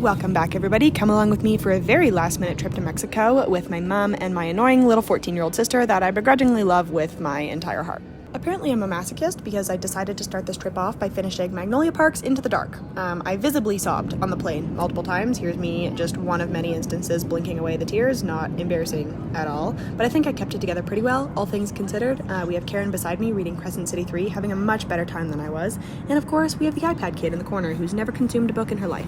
Welcome back, everybody. Come along with me for a very last-minute trip to Mexico with my mom and my annoying little 14-year-old sister that I begrudgingly love with my entire heart. Apparently I'm a masochist because I decided to start this trip off by finishing Magnolia Parks into the dark. I visibly sobbed on the plane multiple times. Here's me, just one of many instances blinking away the tears, not embarrassing at all. But I think I kept it together pretty well, all things considered. We have Karen beside me reading Crescent City 3, having a much better time than I was. And of course, we have the iPad kid in the corner who's never consumed a book in her life.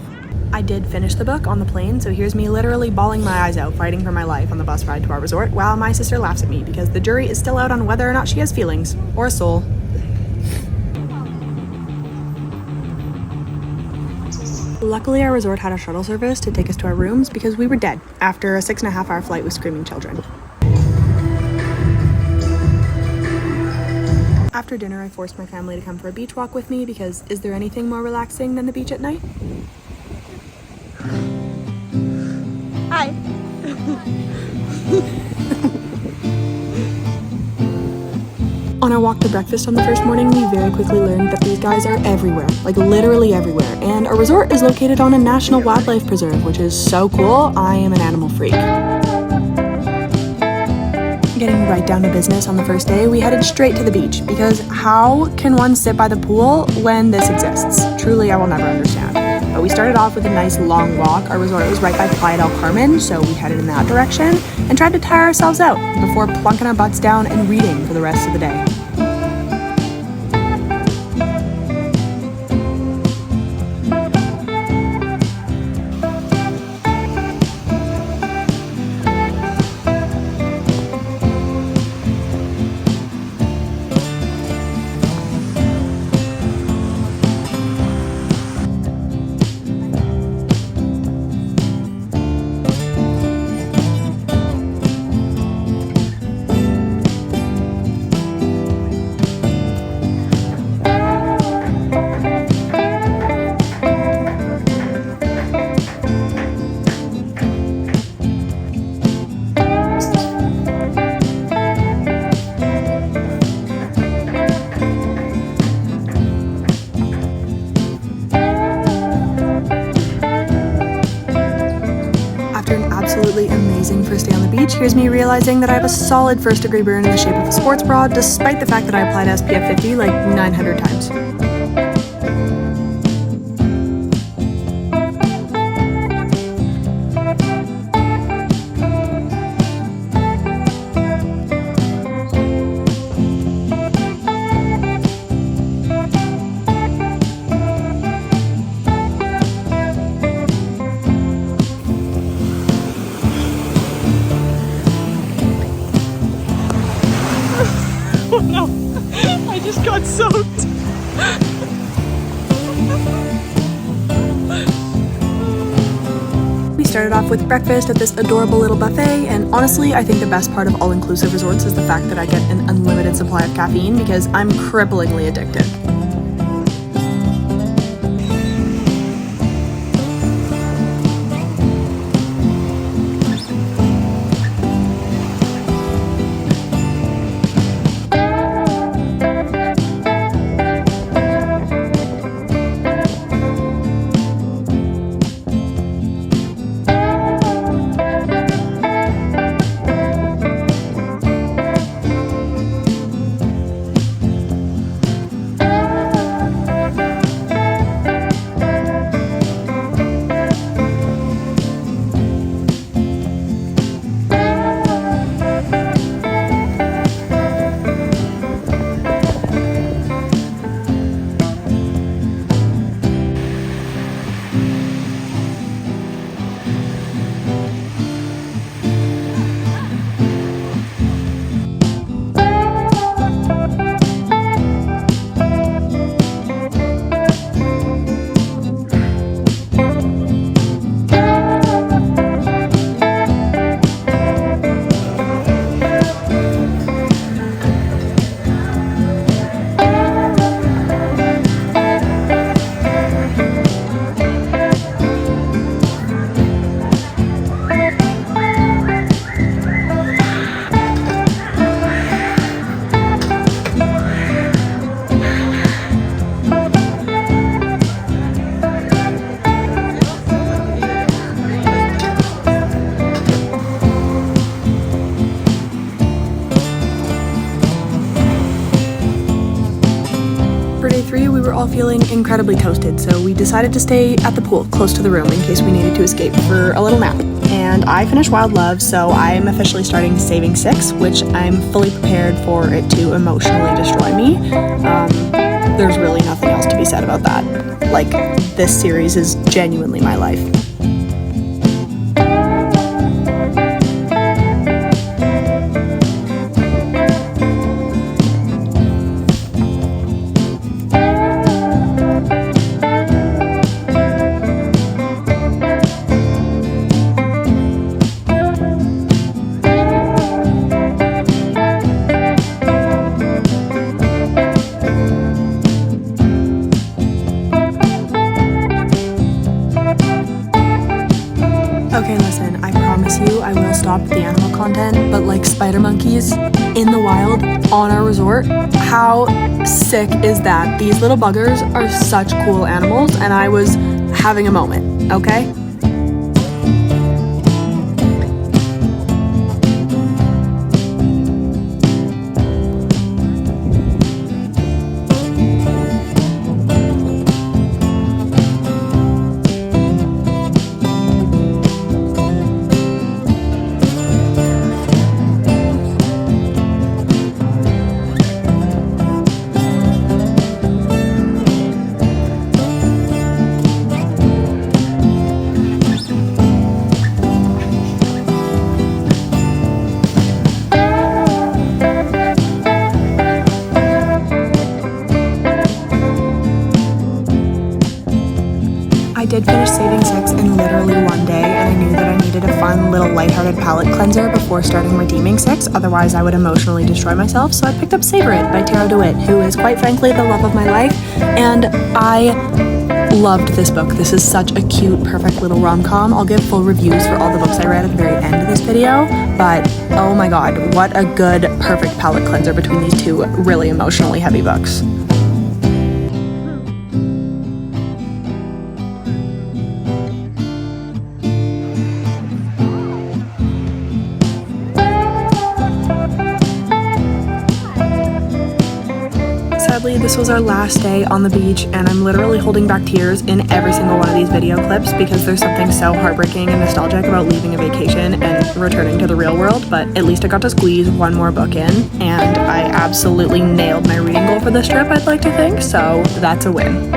I did finish the book on the plane, so here's me literally bawling my eyes out, fighting for my life on the bus ride to our resort, while my sister laughs at me because the jury is still out on whether or not she has feelings, or a soul. Luckily, our resort had a shuttle service to take us to our rooms because we were dead after a 6.5-hour flight with screaming children. After dinner, I forced my family to come for a beach walk with me because is there anything more relaxing than the beach at night? Hi. On our walk to breakfast on the first morning, we very quickly learned that these guys are everywhere, like literally everywhere, and our resort is located on a national wildlife preserve, which is so cool. I am an animal freak. Getting right down to business on the first day, we headed straight to the beach, because how can one sit by the pool when this exists? Truly, I will never understand. But we started off with a nice long walk. Our resort was right by Playa del Carmen, so we headed in that direction and tried to tire ourselves out before plunking our butts down and reading for the rest of the day. Absolutely amazing first day on the beach. Here's me realizing that I have a solid first-degree burn in the shape of a sports bra, despite the fact that I applied SPF 50 like 900 times. Oh no, I just got soaked. We started off with breakfast at this adorable little buffet, and honestly, I think the best part of all-inclusive resorts is the fact that I get an unlimited supply of caffeine because I'm cripplingly addicted. feeling incredibly toasted, so we decided to stay at the pool close to the room in case we needed to escape for a little nap. And I finished Wild Love, so I'm officially starting Saving 6, which I'm fully prepared for it to emotionally destroy me. There's really nothing else to be said about that. Like, this series is genuinely my life. Okay, listen, I promise you I will stop the animal content, but like spider monkeys in the wild on our resort, how sick is that? These little buggers are such cool animals, and I was having a moment, okay? I did finish Saving 6 in literally one day, and I knew that I needed a fun little lighthearted palette cleanser before starting Redeeming 6, otherwise I would emotionally destroy myself, so I picked up Savor It by Tara DeWitt, who is quite frankly the love of my life, and I loved this book. This is such a cute, perfect little rom-com. I'll give full reviews for all the books I read at the very end of this video, but oh my god, what a good, perfect palette cleanser between these two really emotionally heavy books. Sadly, this was our last day on the beach, and I'm literally holding back tears in every single one of these video clips because there's something so heartbreaking and nostalgic about leaving a vacation and returning to the real world, but at least I got to squeeze one more book in, and I absolutely nailed my reading goal for this trip, I'd like to think, so that's a win.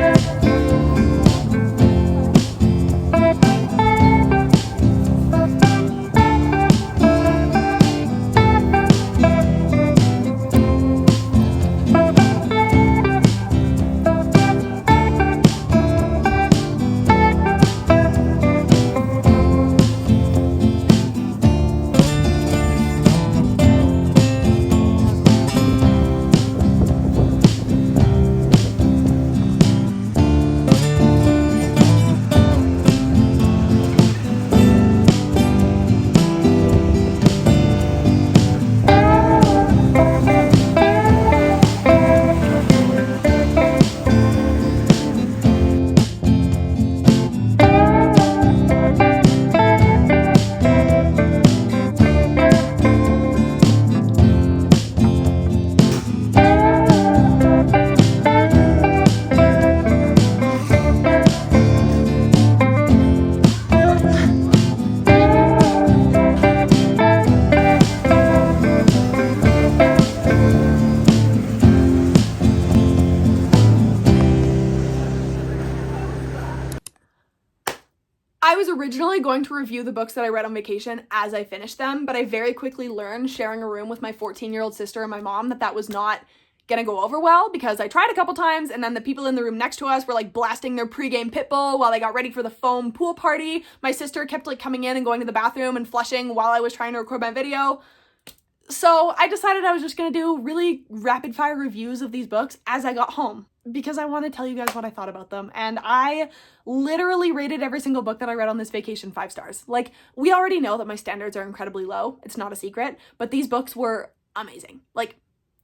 I was originally going to review the books that I read on vacation as I finished them, but I very quickly learned, sharing a room with my 14-year-old sister and my mom, that was not gonna go over well because I tried a couple times and then the people in the room next to us were like blasting their pregame Pitbull while they got ready for the foam pool party. My sister kept like coming in and going to the bathroom and flushing while I was trying to record my video. So I decided I was just gonna do really rapid fire reviews of these books as I got home, because I want to tell you guys what I thought about them. And I literally rated every single book that I read on this vacation 5 stars. Like, we already know that my standards are incredibly low. It's not a secret, but these books were amazing. Like,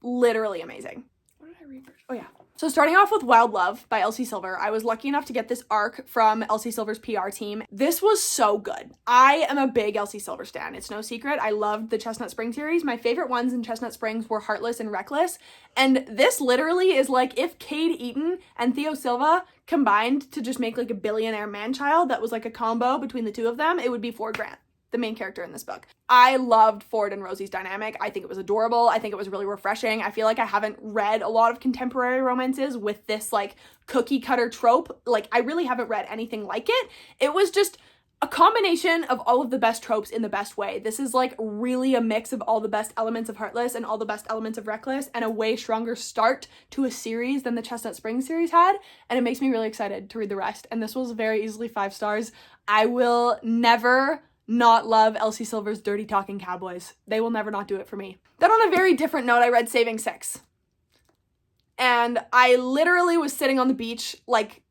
literally amazing. What did I read first? Oh yeah. So starting off with Wild Love by Elsie Silver, I was lucky enough to get this arc from Elsie Silver's PR team. This was so good. I am a big Elsie Silver stan. It's no secret. I loved the Chestnut Springs series. My favorite ones in Chestnut Springs were Heartless and Reckless. And this literally is like if Cade Eaton and Theo Silva combined to just make like a billionaire man-child that was like a combo between the two of them, it would be Ford Grant, the main character in this book. I loved Ford and Rosie's dynamic. I think it was adorable. I think it was really refreshing. I feel like I haven't read a lot of contemporary romances with this like cookie cutter trope. Like I really haven't read anything like it. It was just a combination of all of the best tropes in the best way. This is like really a mix of all the best elements of Heartless and all the best elements of Reckless, and a way stronger start to a series than the Chestnut Springs series had. And it makes me really excited to read the rest. And this was very easily 5 stars. I will never not love Elsie Silver's dirty talking cowboys. They will never not do it for me. Then on a very different note, I read Saving Six. And I literally was sitting on the beach, like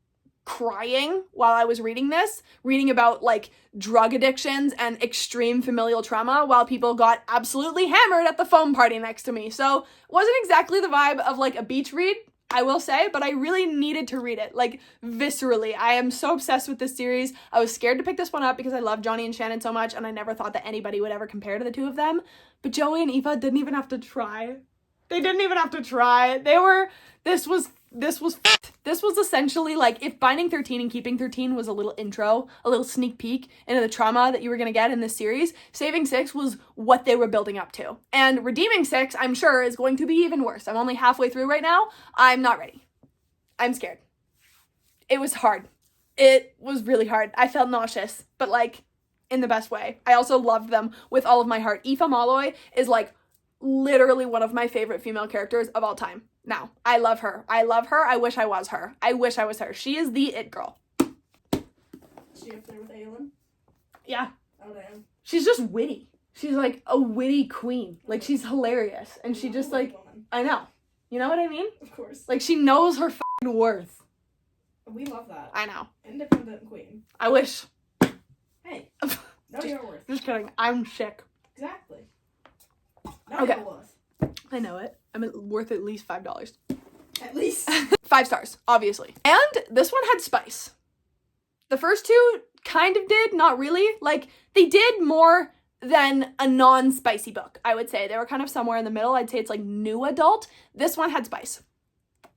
crying while I was reading this, reading about like drug addictions and extreme familial trauma while people got absolutely hammered at the foam party next to me. So it wasn't exactly the vibe of like a beach read, I will say, but I really needed to read it, like viscerally. I am so obsessed with this series. I was scared to pick this one up because I love Johnny and Shannon so much, and I never thought that anybody would ever compare to the two of them. But Joey and Eva didn't even have to try. They didn't even have to try. This was essentially like if Binding 13 and Keeping 13 was a little intro, a little sneak peek into the trauma that you were going to get in this series, Saving Six was what they were building up to. And Redeeming Six, I'm sure, is going to be even worse. I'm only halfway through right now. I'm not ready. I'm scared. It was hard. It was really hard. I felt nauseous, but like in the best way. I also loved them with all of my heart. Aoife Malloy is like literally one of my favorite female characters of all time. Now, I love her. I love her. I wish I was her. I wish I was her. She is the it girl. Is she up there with Aelin? Yeah. Oh, damn. She's just witty. She's like a witty queen. Like she's hilarious. And she just like, I know. You know what I mean? Of course. Like she knows her f***ing worth. We love that. I know. Independent queen. I wish. Hey. Know your worth. Just kidding. I'm sick. Exactly. Okay. Your worth. I know it. I'm worth at least $5. At least. 5 stars, obviously. And this one had spice. The first two kind of did, not really. Like, they did more than a non-spicy book, I would say. They were kind of somewhere in the middle. I'd say it's like new adult. This one had spice.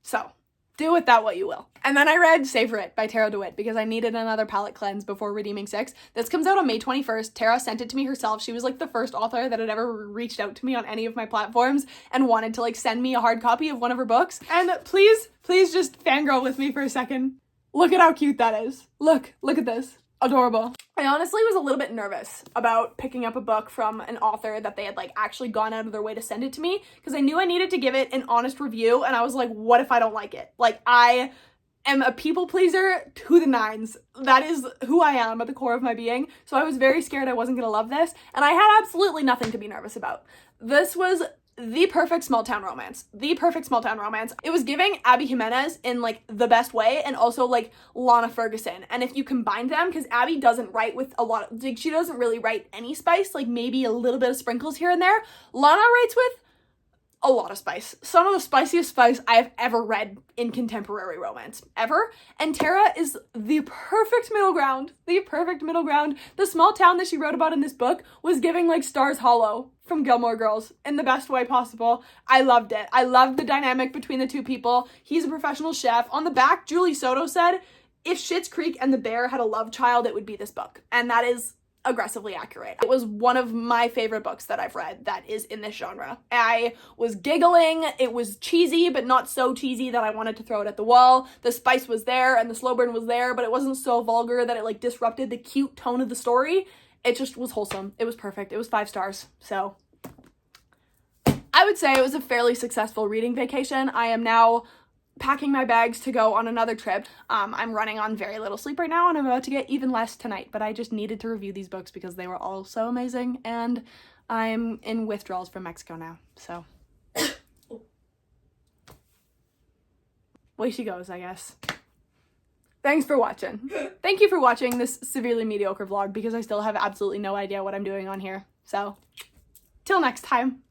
So, do with that what you will. And then I read Savor It by Tara DeWitt because I needed another palette cleanse before Redeeming Six. This comes out on May 21st. Tara sent it to me herself. She was like the first author that had ever reached out to me on any of my platforms and wanted to like send me a hard copy of one of her books. And please just fangirl with me for a second. Look at how cute that is. Look at this. Adorable. I honestly was a little bit nervous about picking up a book from an author that they had like actually gone out of their way to send it to me because I knew I needed to give it an honest review, and I was like, what if I don't like it? Like, I am a people pleaser to the nines. That is who I am at the core of my being. So I was very scared I wasn't gonna love this, and I had absolutely nothing to be nervous about. This was the perfect small town romance. The perfect small town romance. It was giving Abby Jimenez in like the best way, and also like Lana Ferguson. And if you combine them, because Abby doesn't write with a lot of, like, she doesn't really write any spice, like maybe a little bit of sprinkles here and there. Lana writes with a lot of spice. Some of the spiciest spice I have ever read in contemporary romance, ever. And Tara is the perfect middle ground. The perfect middle ground. The small town that she wrote about in this book was giving like Stars Hollow from Gilmore Girls in the best way possible. I loved it. I loved the dynamic between the two people. He's a professional chef. On the back, Julie Soto said, if Schitt's Creek and The Bear had a love child, it would be this book. And that is aggressively accurate. It was one of my favorite books that I've read that is in this genre. I was giggling. It was cheesy, but not so cheesy that I wanted to throw it at the wall. The spice was there and the slow burn was there, but it wasn't so vulgar that it like disrupted the cute tone of the story. It just was wholesome. It was perfect. It was 5 stars. So I would say it was a fairly successful reading vacation. I am now packing my bags to go on another trip. I'm running on very little sleep right now, and I'm about to get even less tonight, but I just needed to review these books because they were all so amazing, and I'm in withdrawals from Mexico now, so. Way she goes, I guess. Thanks for watching. Thank you for watching this severely mediocre vlog because I still have absolutely no idea what I'm doing on here, so till next time.